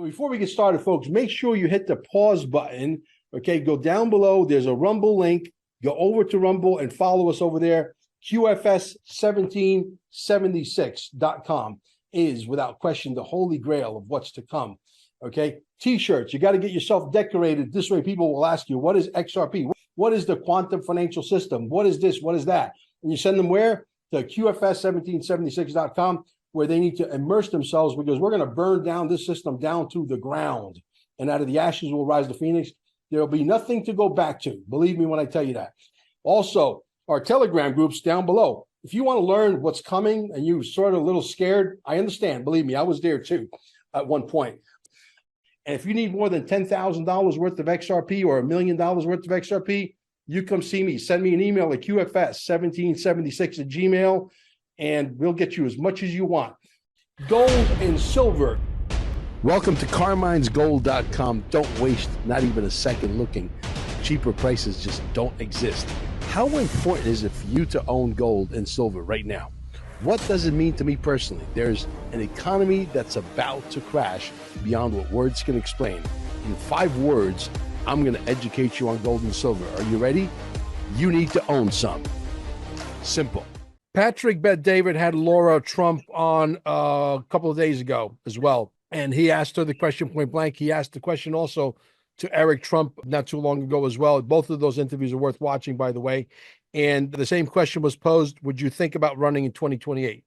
Before we get started, folks, make sure you hit the pause button. Okay, go down below. There's a Rumble link. Go over to Rumble and follow us over there. QFS1776.com is, without question, the holy grail of what's to come. Okay, T-shirts. You got to get yourself decorated. This way people will ask you, what is XRP? What is the quantum financial system? What is this? What is that? And you send them where? To QFS1776.com, where they need to immerse themselves, because we're going to burn down this system down to the ground. And out of the ashes will rise the phoenix. There'll be nothing to go back to. Believe me when I tell you that. Also, our Telegram groups down below. If you want to learn what's coming and you're sort of a little scared, I understand. Believe me, I was there too at one point. And if you need more than $10,000 worth of XRP or $1 million worth of XRP, you come see me. Send me an email at QFS1776@gmail, and we'll get you as much as you want. Gold and silver. Welcome to Carmine'sGold.com. Don't waste not even a second looking. Cheaper prices just don't exist. How important is it for you to own gold and silver right now? What does it mean to me personally? There's an economy that's about to crash beyond what words can explain. In 5 words, I'm going to educate you on gold and silver. Are you ready? You need to own some. Simple. Patrick Bet-David had Laura Trump on a couple of days ago as well. And he asked her the question point blank. He asked the question also to Eric Trump not too long ago as well. Both of those interviews are worth watching, by the way. And the same question was posed: would you think about running in 2028?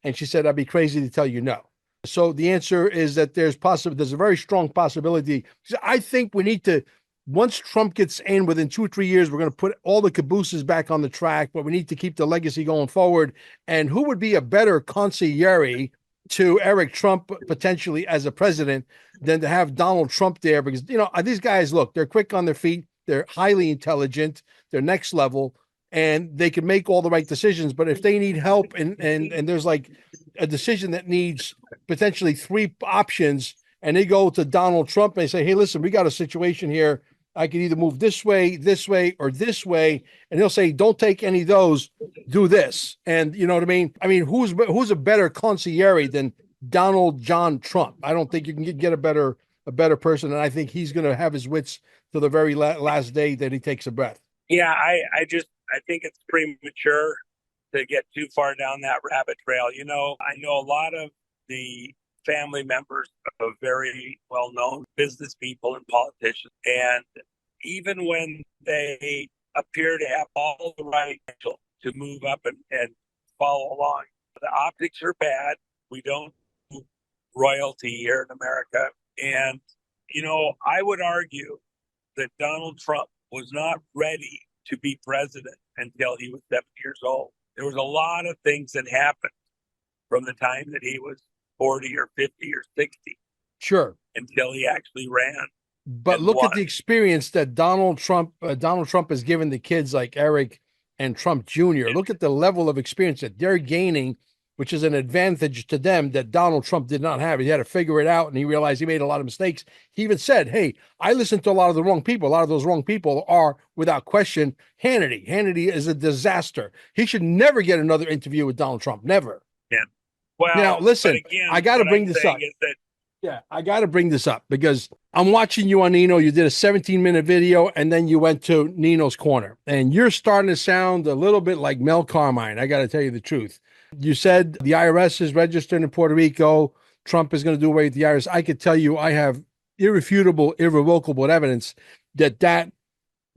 And she said, I'd be crazy to tell you no. So the answer is that there's a very strong possibility. I think we need to, once Trump gets in within 2 or 3 years, we're going to put all the cabooses back on the track, but we need to keep the legacy going forward. And who would be a better consigliere to Eric Trump potentially as a president than to have Donald Trump there? Because, you know, these guys, look, they're quick on their feet. They're highly intelligent. They're next level. And they can make all the right decisions. But if they need help and there's like a decision that needs potentially 3 options, and they go to Donald Trump and they say, hey, listen, we got a situation here. I can either move this way, or this way. And he'll say, don't take any of those, do this. And you know what I mean? I mean, who's a better consigliere than Donald John Trump? I don't think you can get a better person. And I think he's going to have his wits till the very last day that he takes a breath. Yeah, I think it's premature to get too far down that rabbit trail. You know, I know a lot of the family members of very well-known business people and politicians. And even when they appear to have all the right to move up and follow along, the optics are bad. We don't do royalty here in America. And, you know, I would argue that Donald Trump was not ready to be president until he was 7 years old. There was a lot of things that happened from the time that he was 40 or 50 or 60. Sure. Until he actually ran. But look at the experience that Donald Trump has given the kids like Eric and Trump Jr. Look at the level of experience that they're gaining, which is an advantage to them that Donald Trump did not have. He had to figure it out, and he realized he made a lot of mistakes. He even said, hey, I listened to a lot of the wrong people. A lot of those wrong people are, without question, Hannity. Hannity is a disaster. He should never get another interview with Donald Trump. Never. Yeah. Well, now, listen, again, I got to bring this up. Yeah, I got to bring this up because I'm watching you on Nino. You did a 17-minute video, and then you went to Nino's Corner. And you're starting to sound a little bit like Mel Carmine. I got to tell you the truth. You said the IRS is registered in Puerto Rico. Trump is going to do away with the IRS. I could tell you I have irrefutable, irrevocable evidence that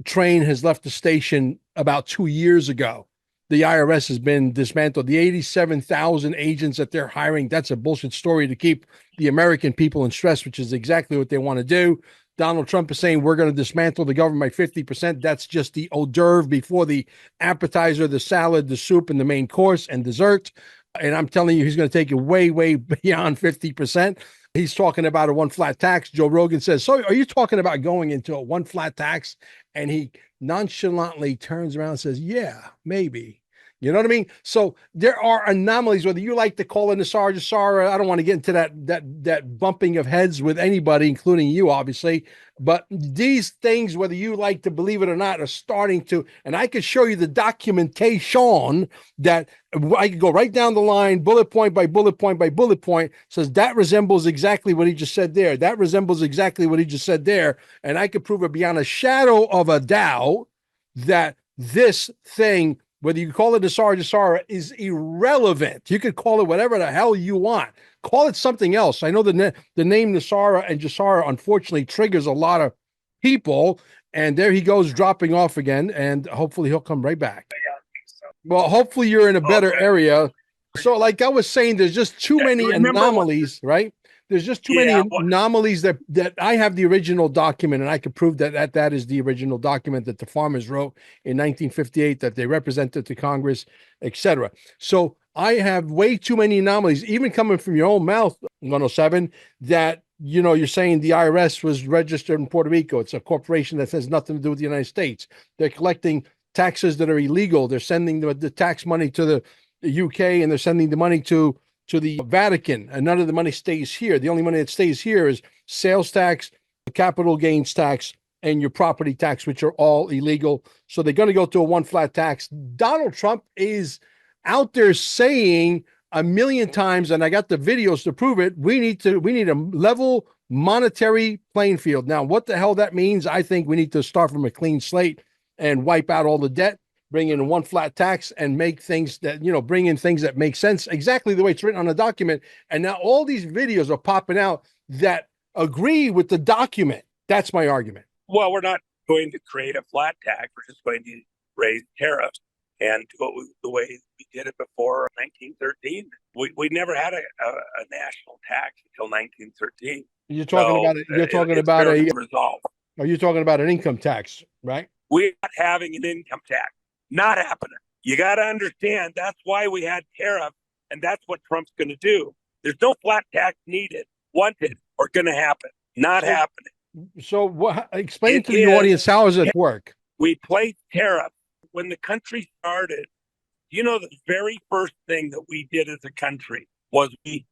train has left the station about 2 years ago. The IRS has been dismantled. The 87,000 agents that they're hiring, that's a bullshit story to keep the American people in stress, which is exactly what they want to do. Donald Trump is saying we're going to dismantle the government by 50%. That's just the hors d'oeuvre before the appetizer, the salad, the soup, and the main course and dessert. And I'm telling you, he's going to take it way, way beyond 50%. He's talking about a 1 flat tax. Joe Rogan says, so are you talking about going into a 1 flat tax? And he nonchalantly turns around and says, yeah, maybe. You know what I mean? So there are anomalies, whether you like to call it Nassar, Jassara. I don't want to get into that bumping of heads with anybody, including you, obviously. But these things, whether you like to believe it or not, are starting to. And I could show you the documentation that I could go right down the line, bullet point by bullet point by bullet point, says that resembles exactly what he just said there. That resembles exactly what he just said there. And I could prove it beyond a shadow of a doubt that this thing, whether you call it Nassar Jassara, is irrelevant. You could call it whatever the hell you want. Call it something else. I know the name Nassara and Jassara unfortunately triggers a lot of people, and there he goes dropping off again, and hopefully he'll come right back. Well, hopefully you're in a better area. So like I was saying, there's just too many anomalies, right? There's just too many anomalies that I have the original document, and I could prove that is the original document that the farmers wrote in 1958, that they represented to Congress, etc. So I have way too many anomalies, even coming from your own mouth, Juan OSsavin, that you're saying the IRS was registered in Puerto Rico. It's a corporation that has nothing to do with the United States. They're collecting taxes that are illegal. They're sending the tax money to the UK, and they're sending the money to the Vatican, and none of the money stays here. The only money that stays here is sales tax, capital gains tax, and your property tax, which are all illegal. So they're going to go to a one flat tax. Donald Trump is out there saying a million times, and I got the videos to prove it, we need a level monetary playing field. Now, what the hell that means, I think we need to start from a clean slate and wipe out all the debt, bring in one flat tax, and make things that, bring in things that make sense exactly the way it's written on the document. And now all these videos are popping out that agree with the document. That's my argument. Well, we're not going to create a flat tax. We're just going to raise tariffs and do it the way we did it before 1913. We never had a national tax until 1913. You're talking about it. You're talking about a resolve. Are you talking about an income tax, right? We're not having an income tax. Not happening. You got to understand that's why we had tariffs, and that's what Trump's going to do. There's no flat tax needed, wanted, or going to happen. Not happening. So explain to the audience, how does it work? We placed tariffs. When the country started, the very first thing that we did as a country was we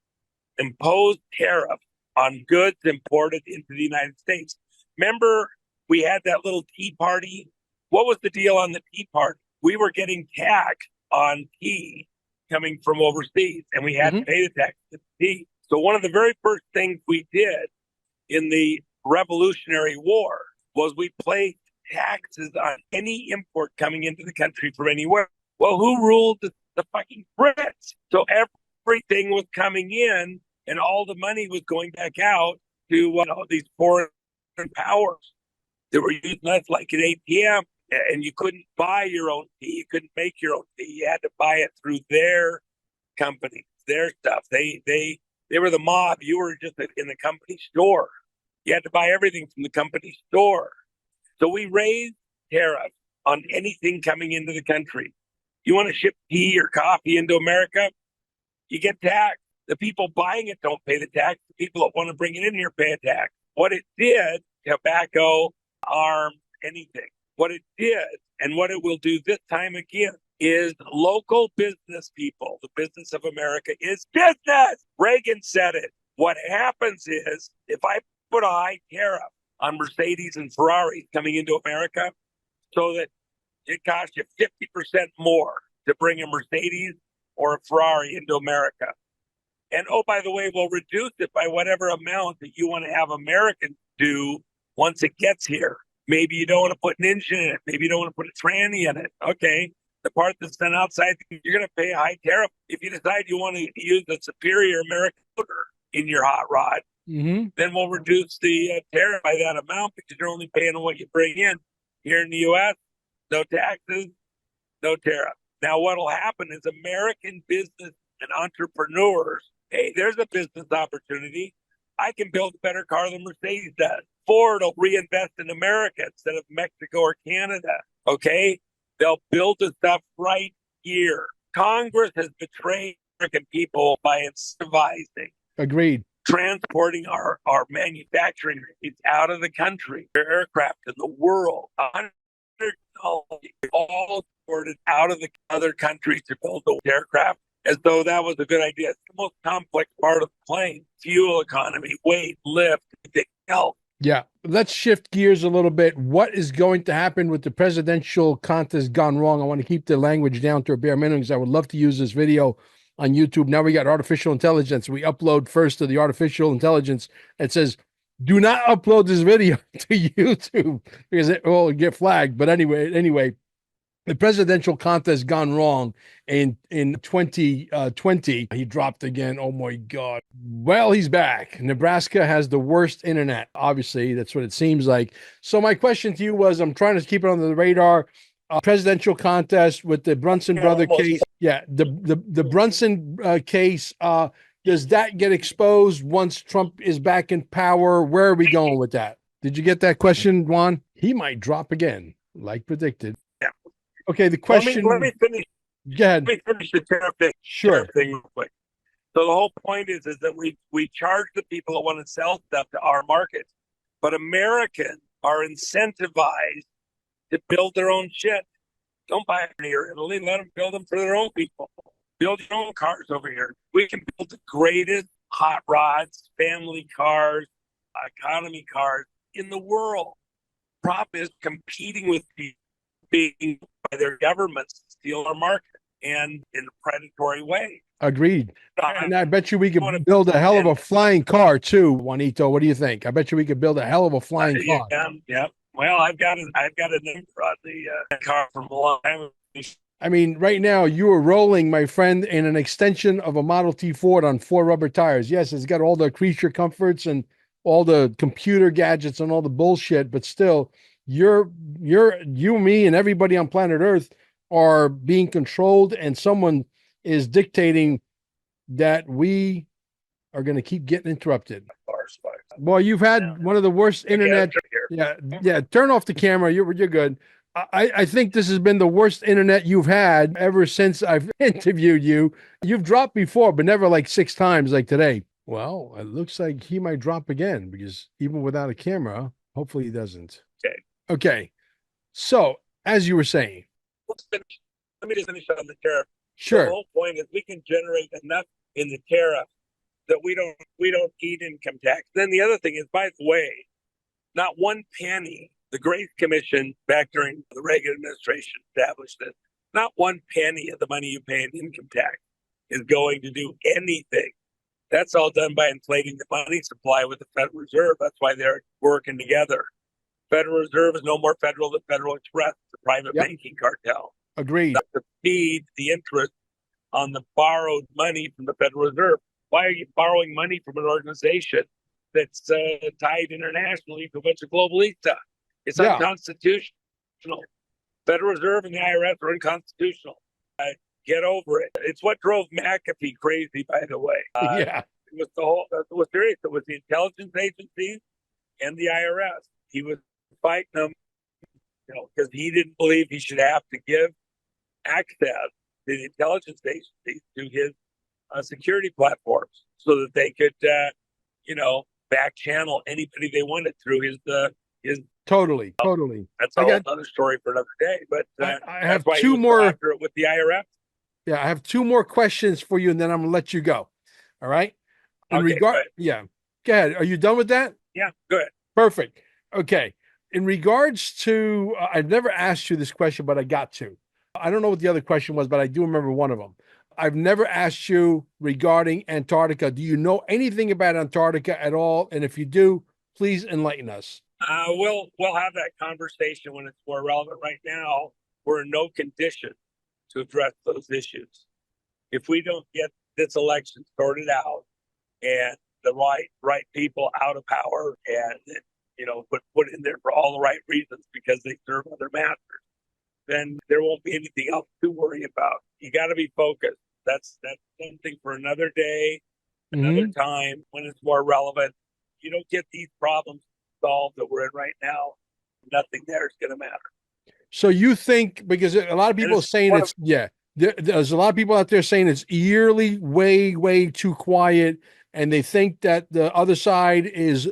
imposed tariffs on goods imported into the United States. Remember, we had that little tea party? What was the deal on the tea party? We were getting taxed on tea coming from overseas, and we had to pay the tax to the tea. So one of the very first things we did in the Revolutionary War was we placed taxes on any import coming into the country from anywhere. Well, who ruled the fucking Brits? So everything was coming in, and all the money was going back out to these foreign powers that were using us like an ATM. And you couldn't buy your own tea. You couldn't make your own tea. You had to buy it through their companies, their stuff. They were the mob. You were just in the company store. You had to buy everything from the company store. So we raised tariffs on anything coming into the country. You want to ship tea or coffee into America, you get taxed. The people buying it don't pay the tax. The people that want to bring it in here pay a tax. What it did, tobacco, arms, anything. What it did, and what it will do this time again, is local business people. The business of America is business. Reagan said it. What happens is, if I put a high tariff on Mercedes and Ferraris coming into America, so that it costs you 50% more to bring a Mercedes or a Ferrari into America. And oh, by the way, we'll reduce it by whatever amount that you want to have Americans do once it gets here. Maybe you don't want to put an engine in it. Maybe you don't want to put a tranny in it. Okay. The part that's done outside, you're going to pay a high tariff. If you decide you want to use a superior American motor in your hot rod, then we'll reduce the tariff by that amount, because you're only paying on what you bring in. Here in the U.S., no taxes, no tariff. Now, what will happen is American business and entrepreneurs, hey, there's a business opportunity. I can build a better car than Mercedes does. Ford will reinvest in America instead of Mexico or Canada. Okay? They'll build the stuff right here. Congress has betrayed American people by incentivizing. Agreed. Transporting our manufacturing rates out of the country. Aircraft in the world. All exported out of the other countries to build the aircraft as though that was a good idea. It's the most complex part of the plane. Fuel economy, weight, lift, everything else. Yeah. Let's shift gears a little bit. What is going to happen with the presidential contest gone wrong? I want to keep the language down to a bare minimum because I would love to use this video on YouTube. Now we got artificial intelligence. We upload first to the artificial intelligence. It says, do not upload this video to YouTube because it will get flagged. But anyway, the presidential contest gone wrong in 2020. He dropped again. Oh my God. Well, he's back. Nebraska has the worst internet. Obviously, that's what it seems like. So my question to you was, I'm trying to keep it on the radar. Presidential contest with the Brunson brother case. Yeah, the Brunson case. Does that get exposed once Trump is back in power? Where are we going with that? Did you get that question, Juan? He might drop again, like predicted. Yeah. Okay, the question. Let me finish. Go ahead. Let me finish the tariff thing. Sure. Tariff thing real quick. So the whole point is that we charge the people that want to sell stuff to our markets, but Americans are incentivized to build their own shit. Don't buy it here, Italy. Let them build them for their own people. Build your own cars over here. We can build the greatest hot rods, family cars, economy cars in the world. Prop is competing with people being by their governments to steal our market and in a predatory way. Agreed. And I bet you we could build a hell of a flying car too, Juanito. What do you think? I bet you we could build a hell of a flying car. Yeah. Well, I've got a number on the car from a long time ago. I mean, right now you are rolling, my friend, in an extension of a Model T Ford on 4 rubber tires. Yes, it's got all the creature comforts and all the computer gadgets and all the bullshit, but still, you, me, and everybody on planet Earth are being controlled, and someone is dictating that we are going to keep getting interrupted. Well, you've had one of the worst internet. Yeah. Turn off the camera. You're good. I think this has been the worst internet you've had ever since I've interviewed you. You've dropped before, but never like 6 times like today. Well, it looks like he might drop again because even without a camera, hopefully he doesn't. Okay. So, as you were saying. Let me just finish on the tariff. Sure. The whole point is we can generate enough in the tariff that we don't need income tax. Then the other thing is, by the way, not one penny. The Grace Commission back during the Reagan administration established that not one penny of the money you pay in income tax is going to do anything. That's all done by inflating the money supply with the Federal Reserve. That's why they're working together. Federal Reserve is no more federal than Federal Express, the private banking cartel. Agreed. To feed the interest on the borrowed money from the Federal Reserve. Why are you borrowing money from an organization that's tied internationally to a bunch of globalist stuff? It's unconstitutional. Federal Reserve and the IRS are unconstitutional. Get over it. It's what drove McAfee crazy, by the way. It was it was serious. It was the intelligence agencies and the IRS. He was fighting them, because he didn't believe he should have to give access to the intelligence agencies to his security platforms so that they could, back channel anybody they wanted through his. Totally. That's another story for another day. But I have 2 more after it with the IRS. Yeah, I have 2 more questions for you, and then I'm gonna let you go. All right. Go ahead. Are you done with that? Yeah, go ahead. Perfect. Okay. In regards to, I've never asked you this question, but I got to. I don't know what the other question was, but I do remember one of them. I've never asked you regarding Antarctica. Do you know anything about Antarctica at all? And if you do, please enlighten us. We'll have that conversation when it's more relevant. Right now, we're in no condition to address those issues. If we don't get this election sorted out and the right people out of power and put in there for all the right reasons because they serve other masters, then there won't be anything else to worry about. You got to be focused. That's something for another day, another time when it's more relevant. You don't get these problems solved that we're in right now. Nothing there is going to matter. So you think, because a lot of people are saying there's a lot of people out there saying it's yearly way too quiet, and they think that the other side is,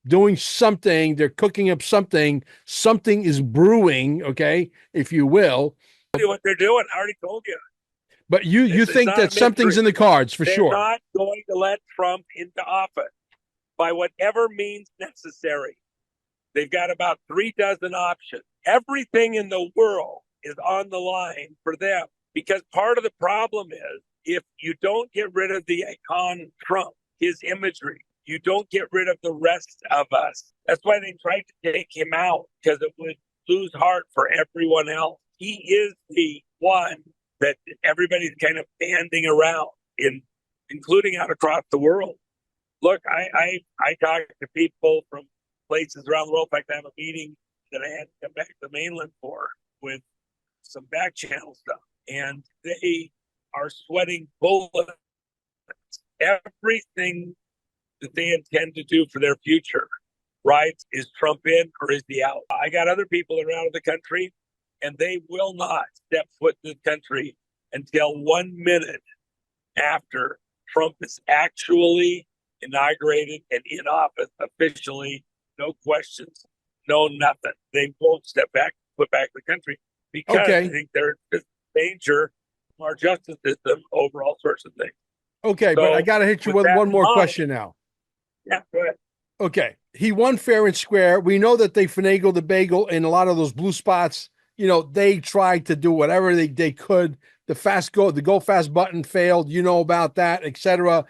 doing something. They're cooking up something. Something is brewing, okay, if you will. What they're doing, I already told you. But you think that something's in the cards for sure. They're not going to let Trump into office by whatever means necessary. They've got about 36 options. Everything in the world is on the line for them, because part of the problem is if you don't get rid of the icon Trump, his imagery, you don't get rid of the rest of us. That's why they tried to take him out, because it would lose heart for everyone else. He is the one that everybody's kind of banding around, including out across the world. Look, I talk to people from places around the world. In fact, I have a meeting that I had to come back to the mainland for with some back channel stuff, and they are sweating bullets. Everything that they intend to do for their future, right? Is Trump in or is he out? I got other people that are out of the country, and they will not step foot in the country until 1 minute after Trump is actually inaugurated and in office officially. No questions, no nothing. They won't step back, put back the country, because I think they're in danger from our justice system over all sorts of things. Okay, so, but I got to hit you with one more question now. Yeah, go ahead. Okay, he won fair and square. We know that they finagled the bagel in a lot of those blue spots. You know, they tried to do whatever they could. The go fast button failed. You know about that, etc.